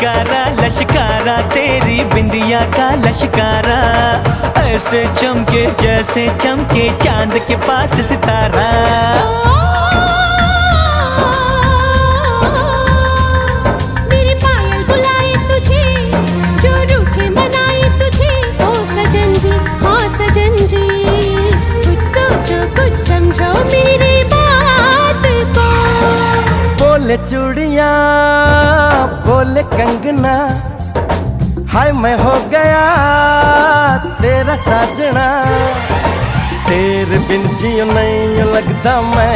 लश्कारा लश्कारा तेरी बिंदिया का लश्कारा, ऐसे चमके जैसे चमके चांद के पास सितारा। मेरे पायल बुलाए तुझे, जो रूठे मनाए तुझे, ओ सजन जी हाँ सजन जी, कुछ सोचो कुछ समझो मेरी बात को। बोले चूड़ियां बोले कंगना, हाय मैं हो गया तेरा साजना, तेरे बिन जियो नहीं लगता मैं।